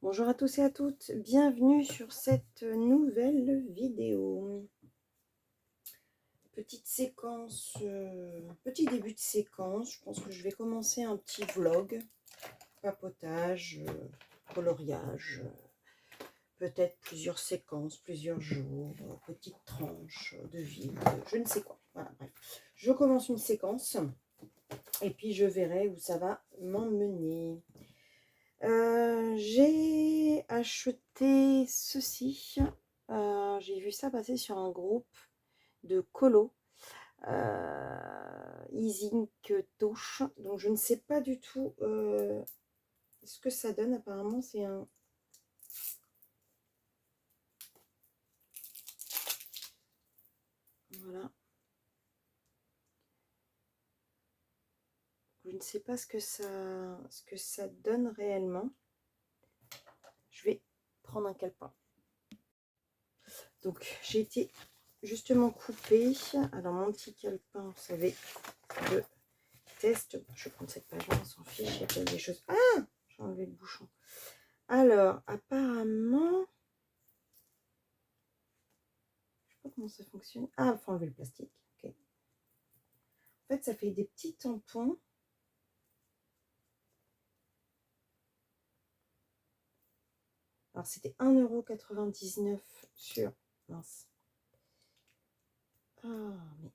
Bonjour à tous et à toutes, bienvenue sur cette nouvelle vidéo. Petite séquence, petit début de séquence. Je pense que je vais commencer un petit vlog, papotage, coloriage, peut-être plusieurs séquences, plusieurs jours, petites tranches de vie, je ne sais quoi. Voilà, bref. Je commence une séquence et puis je verrai où ça va m'emmener. J'ai acheté ceci. J'ai vu ça passer sur un groupe de colo. Easing Touche. Donc je ne sais pas du tout ce que ça donne. Apparemment c'est un... Voilà. Je ne sais pas ce que ça donne réellement. Je vais prendre un calepin. Donc j'ai été justement coupée. Alors mon petit calepin, vous savez, de test. Je vais prendre cette page-là, on s'en fiche. Il y a peut-être des choses. Ah, j'ai enlevé le bouchon. Alors, apparemment, je sais pas comment ça fonctionne. Ah, il faut enlever le plastique. Ok. En fait, ça fait des petits tampons. Alors, c'était 1,99 € sur... Mince. Ah, mais...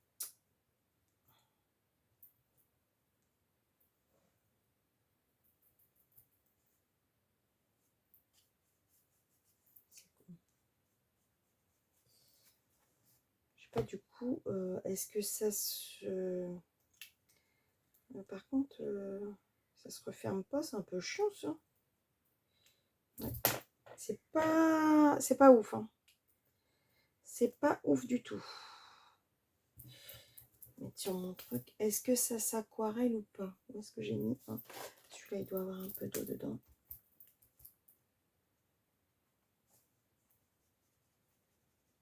Je sais pas du coup, est-ce que ça se... par contre, ça se referme pas, c'est un peu chiant ça. Ouais. C'est pas ouf, hein. C'est pas ouf du tout. Mettre sur mon truc. Est-ce que ça s'aquarelle ou pas? Où est-ce que j'ai mis un? Celui-là, il doit avoir un peu d'eau dedans.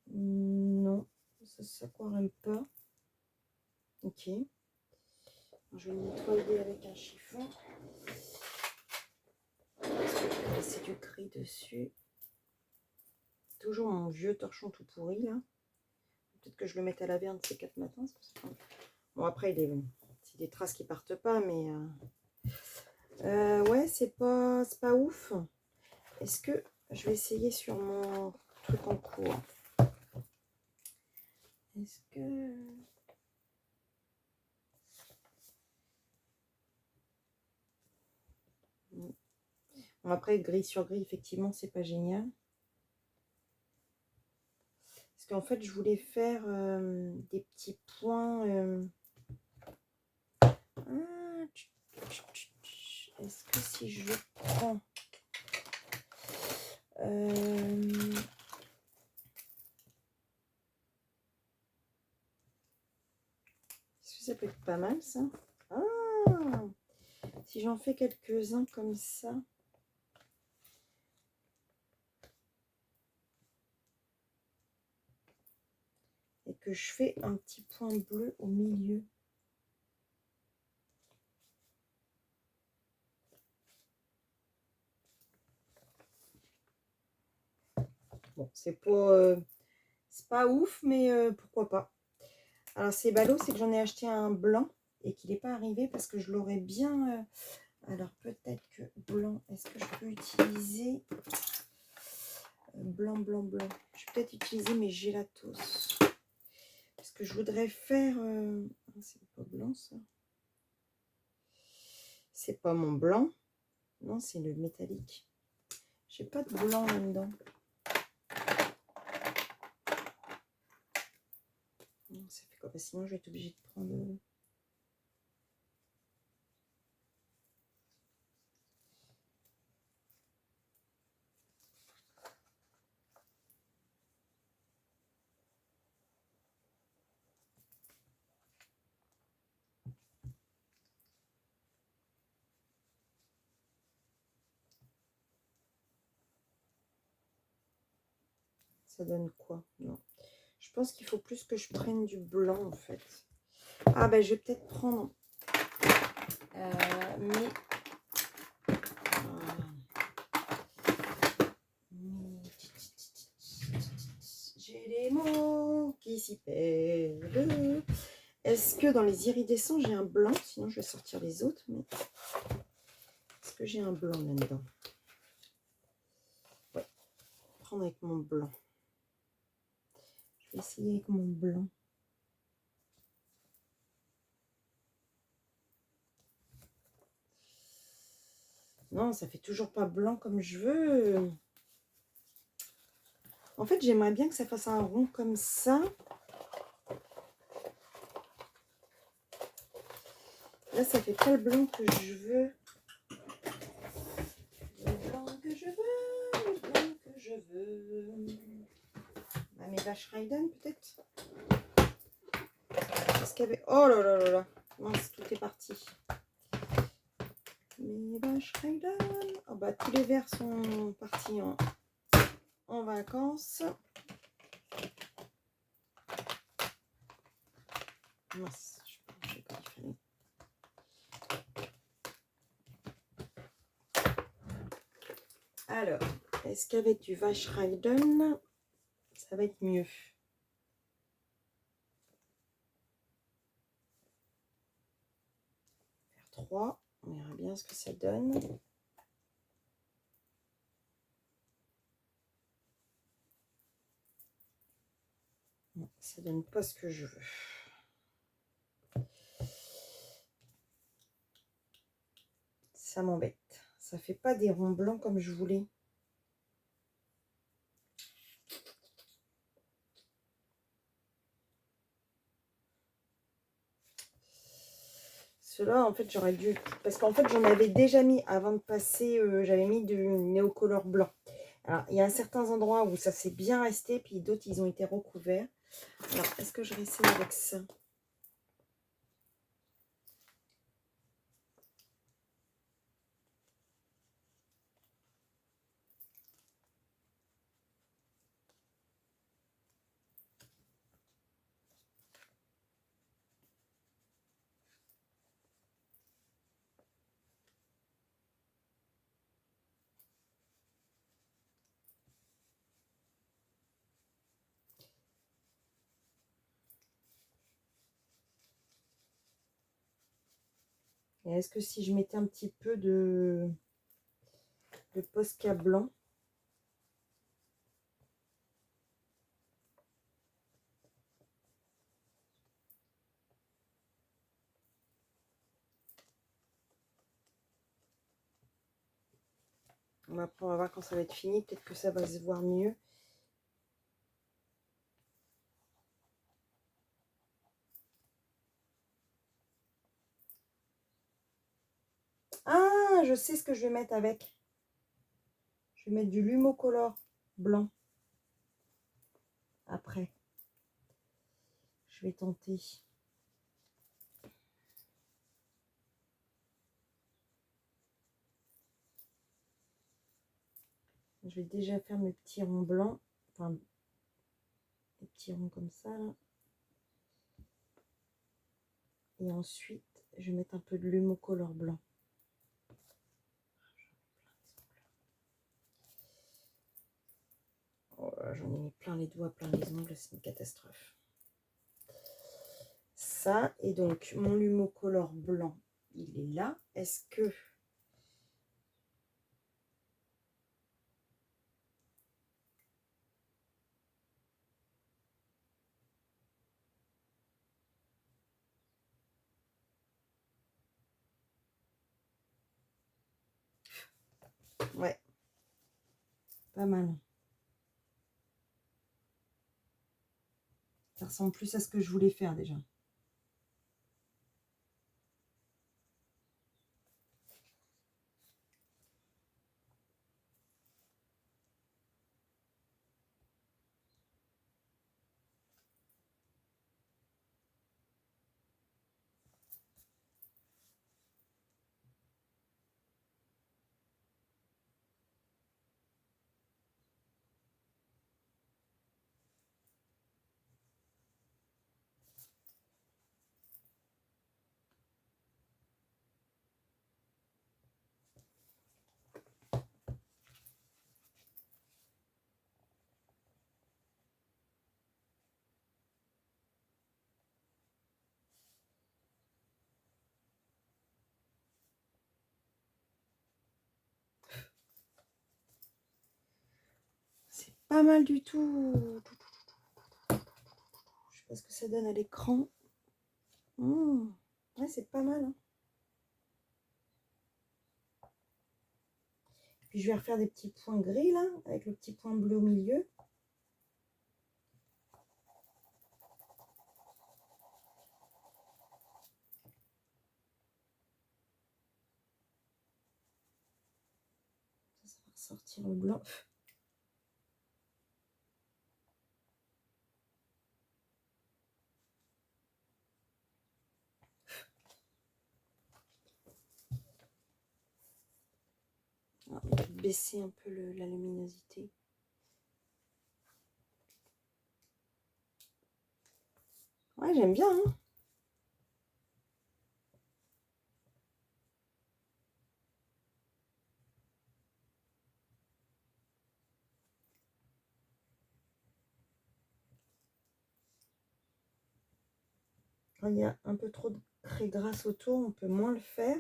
Non, ça s'aquarelle pas. Ok. Je vais le nettoyer avec un chiffon. C'est du gris dessus. Toujours mon vieux torchon tout pourri là. Peut-être que je le mette à laver un de ces 4 matins. Bon, après, c'est des traces qui partent pas, mais ouais, c'est pas ouf. Est-ce que je vais essayer sur mon truc en cours? Est-ce que... Bon, après, gris sur gris, effectivement, c'est pas génial. Parce qu'en fait, je voulais faire des petits points. Est-ce que si je prends... Est-ce que ça peut être pas mal, ça? Ah, si j'en fais quelques-uns comme ça. Et que je fais un petit point bleu au milieu. Bon, c'est pas ouf, mais pourquoi pas. Alors, c'est ballot, c'est que j'en ai acheté un blanc et qu'il n'est pas arrivé parce que je l'aurais bien... alors, peut-être que blanc, est-ce que je peux utiliser... blanc, blanc, blanc. Je vais peut-être utiliser mes gélatos. Parce que je voudrais faire... c'est pas blanc, ça. C'est pas mon blanc. Non, c'est le métallique. J'ai pas de blanc là-dedans. Ça fait quoi? Sinon, je vais être obligée de prendre... Ça donne quoi? Non. Je pense qu'il faut plus que je prenne du blanc, en fait. Ah, ben, je vais peut-être prendre... mais... participer. Est-ce que dans les iridescents, j'ai un blanc? Sinon, je vais sortir les autres. Mais... est-ce que j'ai un blanc là-dedans? Ouais. Prendre avec mon blanc. Je vais essayer avec mon blanc. Non, ça fait toujours pas blanc comme je veux. En fait, j'aimerais bien que ça fasse un rond comme ça. Là, ça fait pas le blanc que je veux. Le blanc que je veux, le blanc que je veux. Ah, mes vaches Raiden, peut-être. Est-ce qu'il y avait... oh là là là là. Mince, tout est parti. Mes vaches Raiden. Oh bah, tous les verts sont partis en vacances. Mince, je pensais qu'il fallait. Alors, est-ce qu'avec du vache Raiden, ça va être mieux? Faire 3, on verra bien ce que ça donne. Non, ça donne pas ce que je veux. Ça m'embête. Ça fait pas des ronds blancs comme je voulais. Ceux-là, en fait, j'aurais dû... parce qu'en fait, j'en avais déjà mis avant de passer... j'avais mis du néocolore blanc. Alors, il y a certains endroits où ça s'est bien resté, puis d'autres, ils ont été recouverts. Alors, est-ce que je réessaye avec ça? Et est-ce que si je mettais un petit peu de Posca blanc? Après, on va voir quand ça va être fini. Peut-être que ça va se voir mieux. Ah, je sais ce que je vais mettre avec. Je vais mettre du Lumocolor blanc. Après. Je vais tenter. Je vais déjà faire mes petits ronds blancs. Enfin, des petits ronds comme ça, là. Et ensuite, je vais mettre un peu de Lumocolor blanc. Oh, j'en ai mis plein les doigts, plein les ongles, c'est une catastrophe. Ça, et donc mon Lumocolor blanc, il est là. Est-ce que... ouais, pas mal. Ça ressemble plus à ce que je voulais faire déjà. pas mal du tout. Je sais pas ce que ça donne à l'écran. Ouais, c'est pas mal. Hein. Puis je vais refaire des petits points gris là, avec le petit point bleu au milieu. Ça va ressortir le blanc. Alors, on va baisser un peu la luminosité. Ouais, j'aime bien. Hein. Quand il y a un peu trop de craie grasse autour, on peut moins le faire.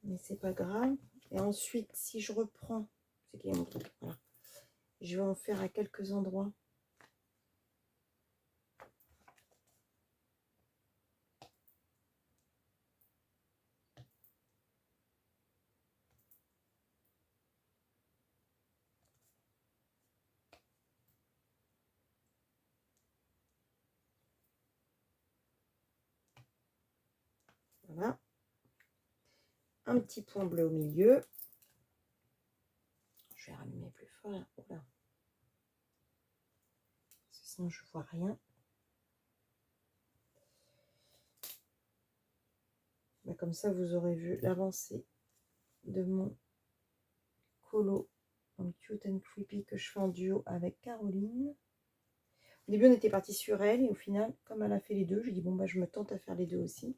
Mais c'est pas grave. Et ensuite, si je reprends, c'est qu'il y a mon truc, voilà. Je vais en faire à quelques endroits. Voilà. Un petit point bleu au milieu. Je vais rallumer plus fort. Là. Oula. Sinon, je vois rien. Bah, comme ça, vous aurez vu l'avancée de mon colo en Cute and Creepy que je fais en duo avec Caroline. Au début, on était parti sur elle et au final, comme elle a fait les deux, j'ai dit bon, bah, je me tente à faire les deux aussi.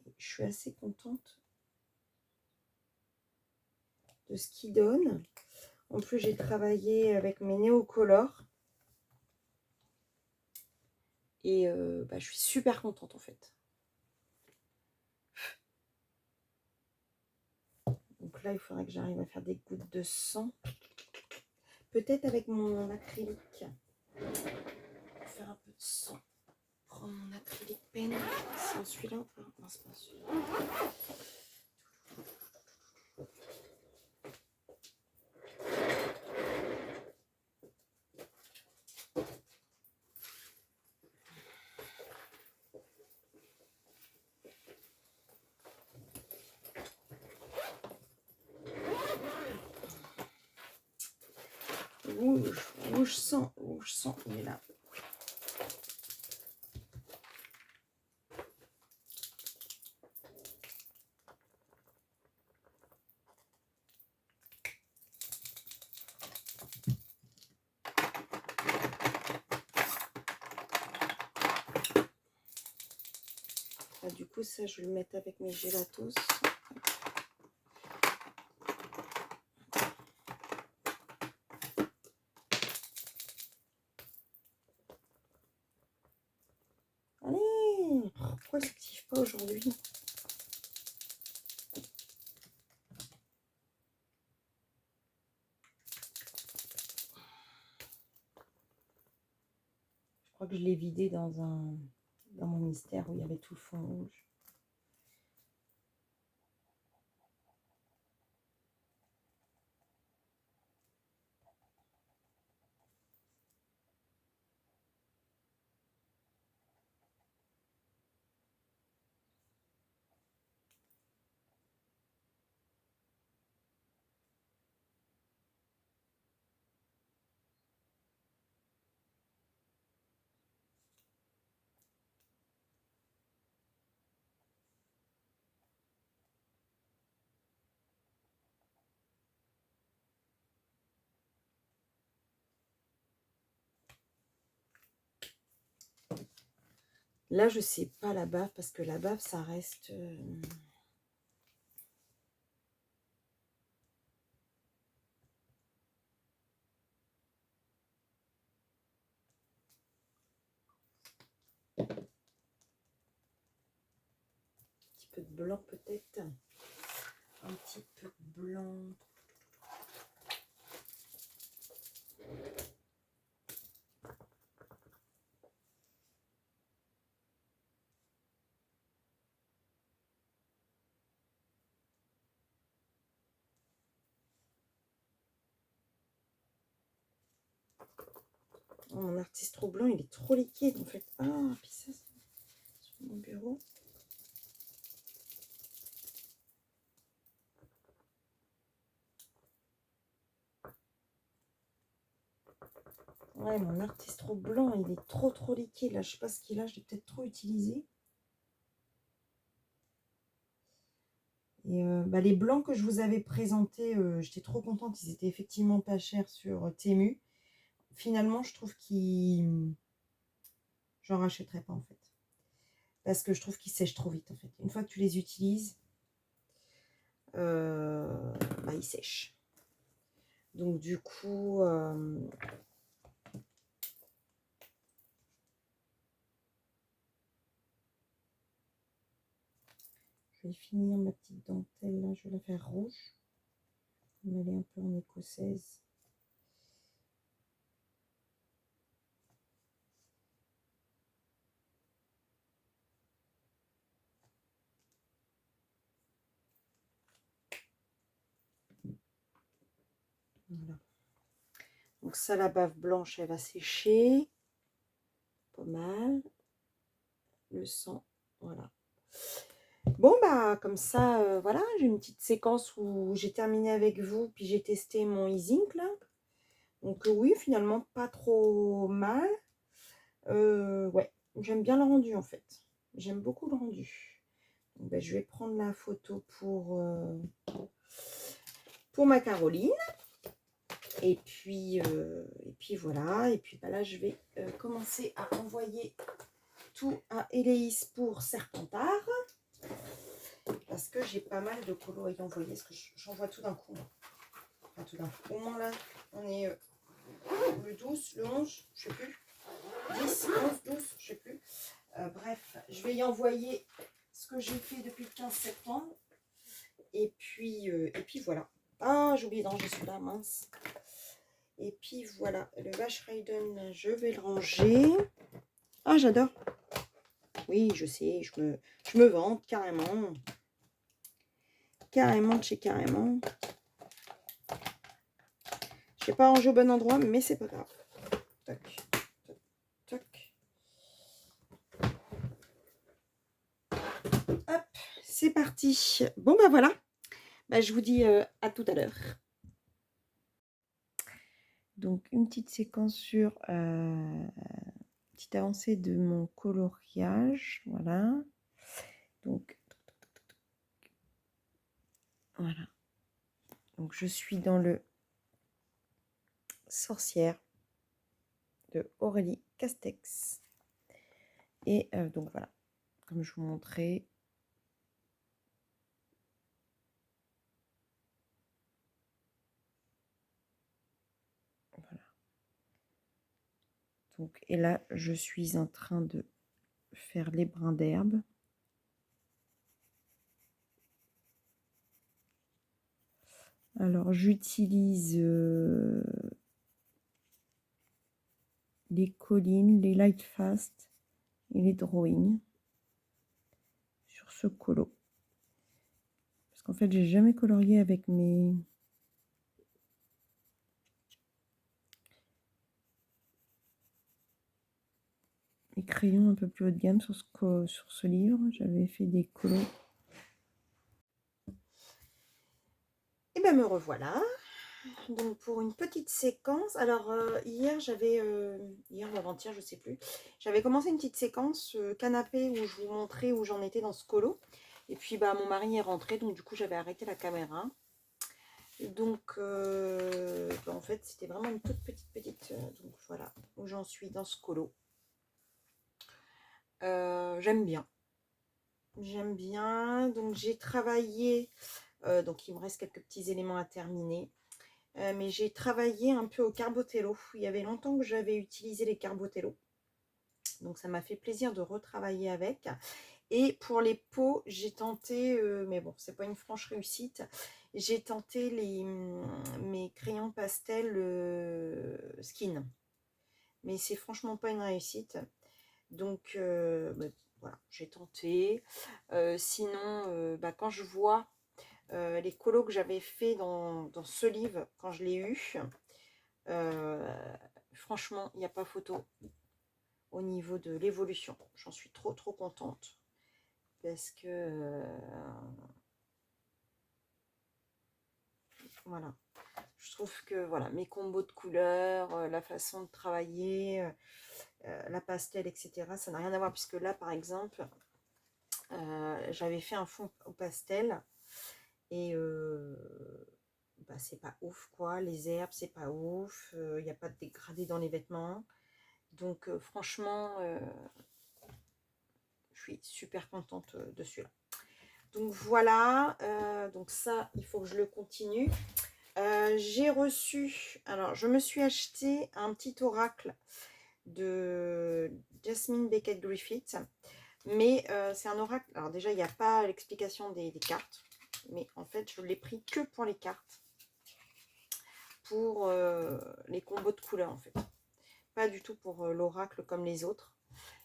Et je suis assez contente de ce qu'il donne. En plus, j'ai travaillé avec mes néocolores. Et bah, je suis super contente en fait. Donc là, il faudrait que j'arrive à faire des gouttes de sang. Peut-être avec mon acrylique. Faire un peu de sang. Prendre mon acrylique pen. C'est celui-là ou pas? Non, c'est pas celui-là. Rouge sang, il est là. Là, du coup, ça, je vais le mettre avec mes gélatos. Allez, pourquoi ça s'active pas aujourd'hui? Je crois que je l'ai vidé dans mon mystère où il y avait tout le fond rouge. Là, je sais pas la bave parce que la bave, ça reste... peu de blanc peut-être. Un petit peu de blanc. Oh, mon artiste trop blanc, il est trop liquide en fait. Ah, puis ça, c'est sur mon bureau. Ouais, mon artiste trop blanc, il est trop liquide. Là, je sais pas ce qu'il a, je l'ai peut-être trop utilisé. Et bah, les blancs que je vous avais présentés, j'étais trop contente. Ils étaient effectivement pas chers sur Temu. Finalement, je trouve qu'ils... J'en rachèterai pas en fait. Parce que je trouve qu'ils sèchent trop vite en fait. Une fois que tu les utilises, bah, ils sèchent. Donc du coup... je vais finir ma petite dentelle là. Je vais la faire rouge. On aller un peu en écossaise. Voilà. Donc ça, la bave blanche, elle va sécher. Pas mal. Le sang, voilà. Bon, bah, comme ça, voilà, j'ai une petite séquence où j'ai terminé avec vous, puis j'ai testé mon e-zinc, là. Donc oui, finalement, pas trop mal. Ouais, j'aime bien le rendu, en fait. J'aime beaucoup le rendu. Donc, bah, je vais prendre la photo pour ma Caroline. Et puis voilà. Et puis bah, là, je vais commencer à envoyer tout à Éléis pour Serpentard. Parce que j'ai pas mal de colos à y envoyer. Parce que j'envoie tout d'un coup. Enfin, tout d'un coup. Au moins là, on est le 12, le 11, je sais plus. 10, 11, 12, je sais plus. Bref, je vais y envoyer ce que j'ai fait depuis le 15 septembre. Et puis voilà. Ah, j'ai oublié de ranger celui-là, mince. Et puis voilà, le Vache Raiden, je vais le ranger. Ah, j'adore. Oui, je sais, je me vante carrément. Carrément de chez carrément. Je n'ai pas rangé au bon endroit, mais c'est pas grave. Toc, toc, toc. Hop, c'est parti. Bon, bah voilà. Bah, je vous dis à tout à l'heure. Donc, une petite séquence sur petite avancée de mon coloriage. Voilà. Donc, voilà. Donc, je suis dans le Sorcière de Aurélie Castex. Et donc, voilà. Comme je vous montrais. Voilà. Donc, et là, je suis en train de faire les brins d'herbe. Alors, j'utilise les collines, les light fast et les drawings sur ce colo. Parce qu'en fait, j'ai jamais colorié avec mes crayons un peu plus haut de gamme sur ce livre. J'avais fait des colos. Et bien, me revoilà. Donc, pour une petite séquence. Alors, hier ou avant-hier, je sais plus. J'avais commencé une petite séquence canapé où je vous montrais où j'en étais dans ce colo. Et puis, bah, mon mari est rentré, donc du coup, j'avais arrêté la caméra. Donc, bah, en fait, c'était vraiment une toute petite. Donc, voilà où j'en suis dans ce colo. J'aime bien. J'aime bien. Donc, j'ai travaillé. Donc, il me reste quelques petits éléments à terminer. Mais j'ai travaillé un peu au Carbotello. Il y avait longtemps que j'avais utilisé les Carbotello. Donc, ça m'a fait plaisir de retravailler avec. Et pour les peaux, j'ai tenté, mais bon, c'est pas une franche réussite. J'ai tenté mes crayons pastel Skin. Mais c'est franchement pas une réussite. Donc, bah, voilà, j'ai tenté. Sinon, bah, quand je vois les colos que j'avais fait dans ce livre, quand je l'ai eu, franchement, il n'y a pas photo au niveau de l'évolution. J'en suis trop contente. Parce que, voilà. Je trouve que voilà, mes combos de couleurs, la façon de travailler, la pastel, etc., ça n'a rien à voir. Puisque là, par exemple, j'avais fait un fond au pastel. Et bah, c'est pas ouf, quoi. Les herbes, c'est pas ouf. Il n'y a pas de dégradé dans les vêtements. Donc, franchement, je suis super contente de celui-là. Donc, voilà. Donc, ça, il faut que je le continue. J'ai reçu... Alors, je me suis acheté un petit oracle de Jasmine Beckett Griffith. Mais c'est un oracle... Alors, déjà, il n'y a pas l'explication des cartes. Mais en fait, je l'ai pris que pour les cartes. Pour les combos de couleurs, en fait. Pas du tout pour l'oracle comme les autres.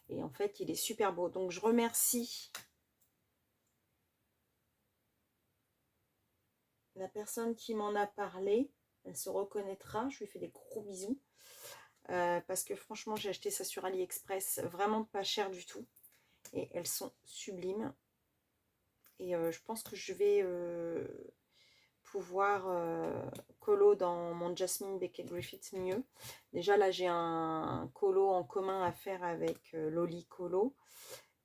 Et en fait, il est super beau. Donc, je remercie la personne qui m'en a parlé. Elle se reconnaîtra. Je lui fais des gros bisous. Parce que franchement, j'ai acheté ça sur AliExpress. Vraiment pas cher du tout. Et elles sont sublimes. Et je pense que je vais pouvoir colo dans mon Jasmine Beckett Griffith mieux. Déjà, là, j'ai un colo en commun à faire avec Loli Colo.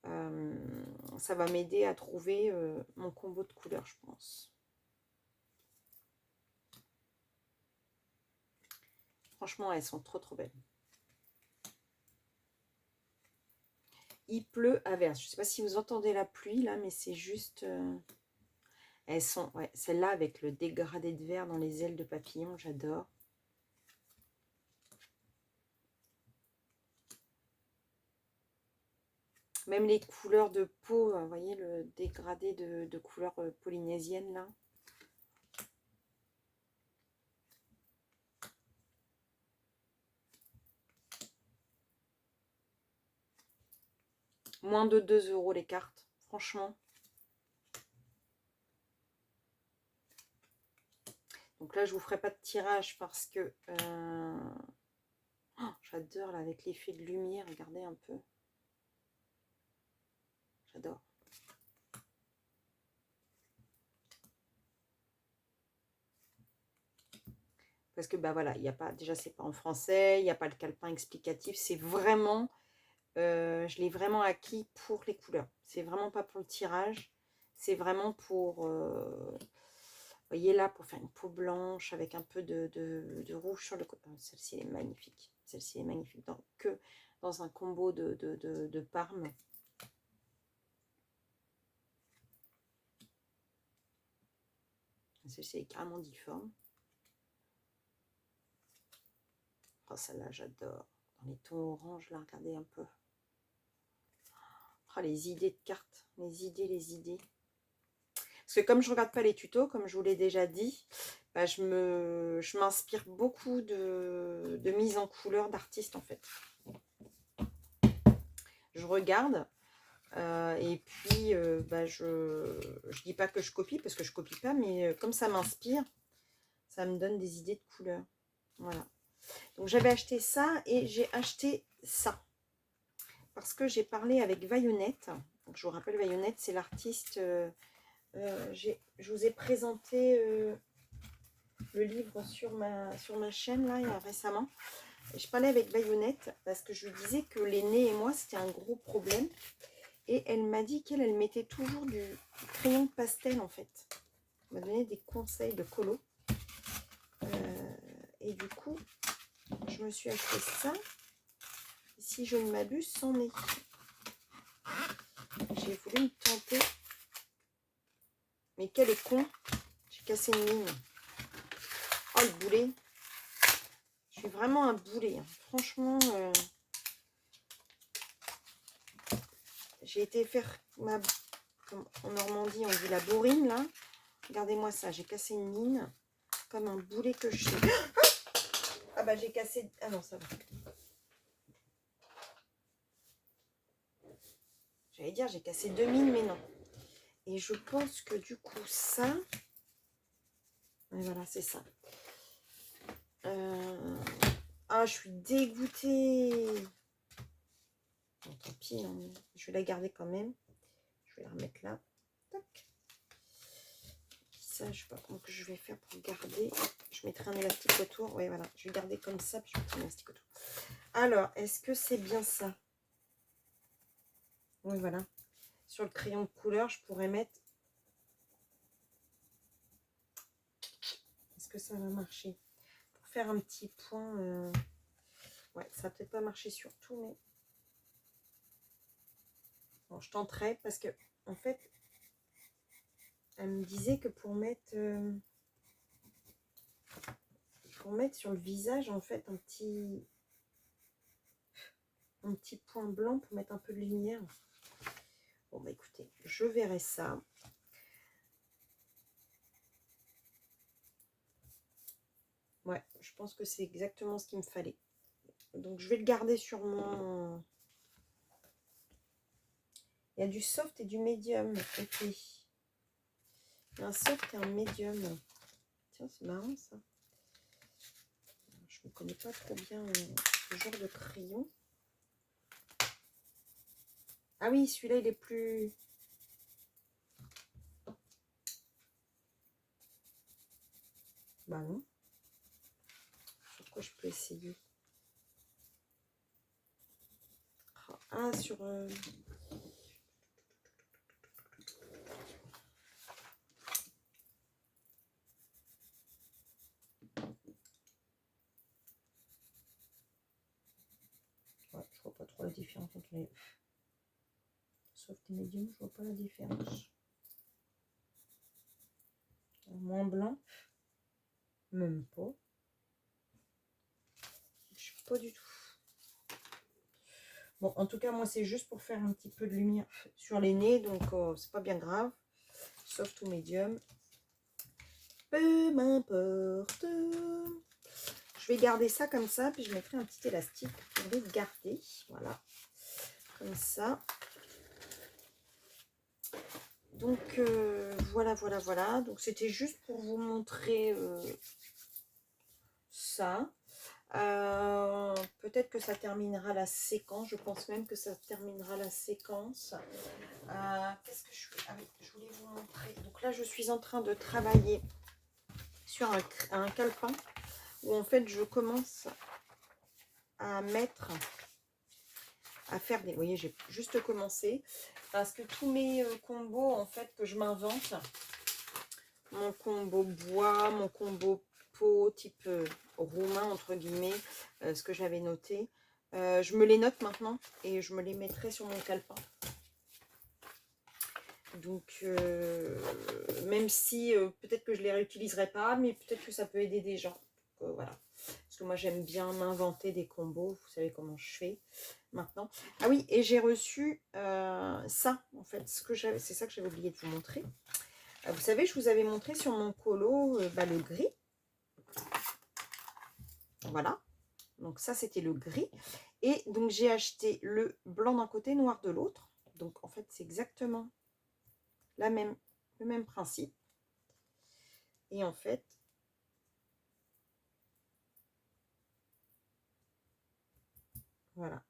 Ça va m'aider à trouver mon combo de couleurs, je pense. Franchement, elles sont trop belles. Il pleut à verse. Je ne sais pas si vous entendez la pluie là, mais c'est juste... Elles sont... Ouais, celle-là avec le dégradé de vert dans les ailes de papillon, j'adore. Même les couleurs de peau, vous voyez le dégradé de couleurs polynésiennes là. Moins de 2 € les cartes, franchement. Donc là, je vous ferai pas de tirage parce que... Oh, j'adore là, avec l'effet de lumière, regardez un peu. J'adore. Parce que, bah voilà, il n'y a pas... Déjà, c'est pas en français, il n'y a pas le calepin explicatif. C'est vraiment... je l'ai vraiment acquis pour les couleurs. C'est vraiment pas pour le tirage. C'est vraiment pour... vous voyez là, pour faire une peau blanche avec un peu de rouge sur le côté. Celle-ci est magnifique. Celle-ci est magnifique. Que dans un combo de Parme. Celle-ci est carrément difforme. Oh, celle-là, j'adore. Dans les tons orange, là, regardez un peu. Oh, les idées de cartes. Les idées. Parce que comme je ne regarde pas les tutos, comme je vous l'ai déjà dit, bah, je m'inspire beaucoup de mise en couleur d'artistes, en fait. Je regarde. Et puis, bah, je dis pas que je copie, parce que je copie pas, mais comme ça m'inspire, ça me donne des idées de couleurs. Voilà. Donc, j'avais acheté ça et j'ai acheté ça. Parce que j'ai parlé avec Vayonnette. Donc, je vous rappelle, Vayonnette, c'est l'artiste... je vous ai présenté le livre sur ma chaîne, là, récemment. Et je parlais avec Vayonnette parce que je lui disais que les nez et moi, c'était un gros problème. Et elle m'a dit qu'elle mettait toujours du crayon pastel, en fait. Elle m'a donné des conseils de colo. Et du coup, je me suis acheté ça. Si je ne m'abuse, c'en est. J'ai voulu me tenter. Mais quel est con. J'ai cassé une ligne. Oh, le boulet. Je suis vraiment un boulet. Hein. Franchement, J'ai été faire ma... Comme en Normandie, on dit la bourrine, là. Regardez-moi ça, j'ai cassé une mine. Comme un boulet que je sais. Ah bah j'ai cassé... Ah non, ça va. J'allais dire, j'ai cassé 2 mines, mais non. Et je pense que du coup, ça... Et voilà, c'est ça. Ah, je suis dégoûtée. Bon, tant pis, hein. Je vais la garder quand même. Je vais la remettre là. Tac. Ça, je sais pas comment que je vais faire pour garder. Je mettrai un élastique autour. Oui, voilà. Je vais garder comme ça, puis je mettrai un élastique autour. Alors, est-ce que c'est bien ça? Oui, voilà. Sur le crayon de couleur, je pourrais mettre... Est-ce que ça va marcher? Pour faire un petit point... Ouais, ça va peut-être pas marcher sur tout, mais... Bon, je tenterai parce que, en fait, elle me disait que pour mettre sur le visage, en fait, un petit point blanc pour mettre un peu de lumière. Bon, bah écoutez, je verrai ça. Ouais, je pense que c'est exactement ce qu'il me fallait. Donc, je vais le garder sur mon... Il y a du soft et du médium. Ok. Il y a un soft et un médium. Tiens, c'est marrant, ça. Je ne connais pas trop bien ce genre de crayon. Ah oui, celui-là, il est plus... Bah non. Pourquoi je peux essayer? Ah, sur... Ouais, je vois pas trop la différence entre les... Soft et médium, je vois pas la différence. Moins blanc. Même pas. Je sais pas du tout. Bon, en tout cas, moi, c'est juste pour faire un petit peu de lumière sur les nez. Donc, c'est pas bien grave. Soft ou médium. Peu m'importe. Je vais garder ça comme ça. Puis, je mettrai un petit élastique pour les garder. Voilà. Comme ça. Donc, voilà, voilà, voilà. Donc, c'était juste pour vous montrer ça. Peut-être que ça terminera la séquence. Je pense même que ça terminera la séquence. Qu'est-ce que je fais? Ah oui, je voulais vous montrer. Donc là, je suis en train de travailler sur un calepin où en fait, je commence à mettre, à faire des... Vous voyez, j'ai juste commencé parce que tous mes combos en fait que je m'invente, mon combo bois, mon combo peau type roumain entre guillemets, ce que j'avais noté, je me les note maintenant et je me les mettrai sur mon calepin. Donc même si peut-être que je les réutiliserai pas, mais peut-être que ça peut aider des gens. Donc, voilà. Parce que moi j'aime bien m'inventer des combos, vous savez comment je fais maintenant. Ah oui, et j'ai reçu ça en fait, c'est ça que j'avais oublié de vous montrer. Vous savez, je vous avais montré sur mon colo le gris. Voilà. Donc ça, c'était le gris. Et donc, j'ai acheté le blanc d'un côté, noir de l'autre. Donc, en fait, c'est exactement le même principe. Et en fait, voilà.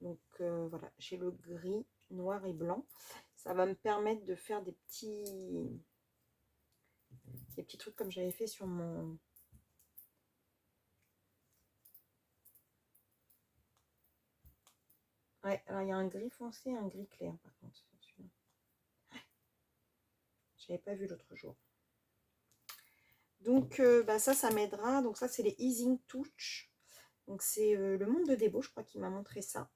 Donc, voilà, j'ai le gris, noir et blanc. Ça va me permettre de faire des petits trucs comme j'avais fait sur mon... Ouais, alors il y a un gris foncé et un gris clair, par contre. Je n'avais pas vu l'autre jour. Donc, ça m'aidera. Donc, ça, c'est les Easing Touch. Donc, c'est le monde de Débo, je crois, qui m'a montré ça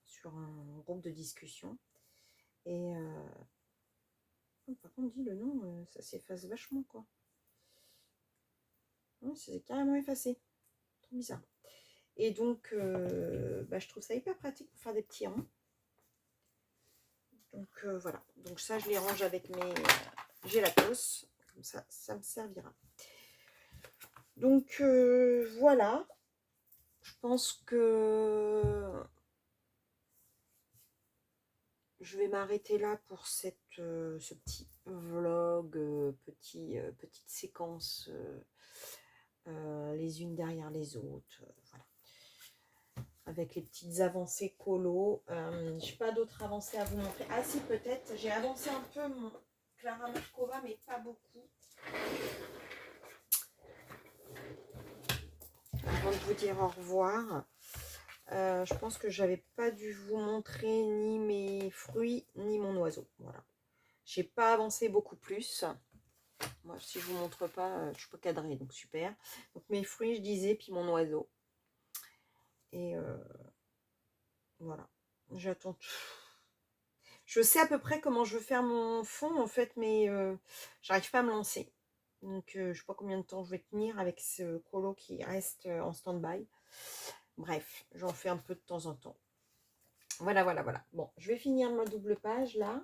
sur un groupe de discussion. Et par contre, on dit le nom, ça s'efface vachement, quoi. Ouais, c'est carrément effacé. Trop bizarre. Et donc, je trouve ça hyper pratique pour faire des petits ronds. Donc, voilà. Donc ça, je les range avec mes gélatos. Comme ça, ça me servira. Donc, voilà. Je pense que je vais m'arrêter là pour ce petit vlog, petite séquence, les unes derrière les autres. Voilà. Avec les petites avancées colo. Je n'ai pas d'autres avancées à vous montrer. Ah si, peut-être. J'ai avancé un peu mon Clara Markova, mais pas beaucoup. Avant de vous dire au revoir, je pense que j'avais pas dû vous montrer ni mes fruits, ni mon oiseau. Voilà. J'ai pas avancé beaucoup plus. Moi, si je vous montre pas, je peux cadrer, donc super. Donc mes fruits, je disais, puis mon oiseau. Et voilà. J'attends tout. Je sais à peu près comment je veux faire mon fond, en fait, mais j'arrive pas à me lancer. Donc, je sais pas combien de temps je vais tenir avec ce colo qui reste en stand-by. Bref, j'en fais un peu de temps en temps. Voilà, voilà, voilà. Bon, je vais finir ma double page, là.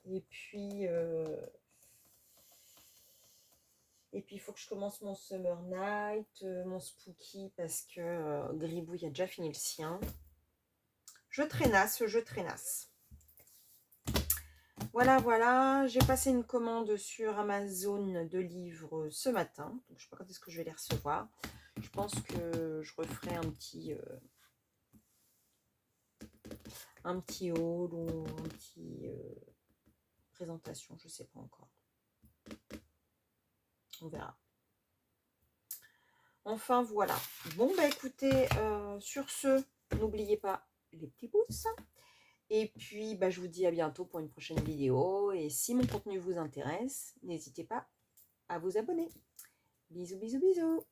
Et puis, il faut que je commence mon Summer Night, mon Spooky, parce que Gribouille a déjà fini le sien. Je traînasse, je traînasse. Voilà, voilà. J'ai passé une commande sur Amazon de livres ce matin. Donc, je ne sais pas quand est-ce que je vais les recevoir. Je pense que je referai un petit haul ou un petit présentation. Je ne sais pas encore. On verra. Enfin, voilà. Bon, bah écoutez, sur ce, n'oubliez pas les petits pouces. Et puis, je vous dis à bientôt pour une prochaine vidéo. Et si mon contenu vous intéresse, n'hésitez pas à vous abonner. Bisous, bisous, bisous.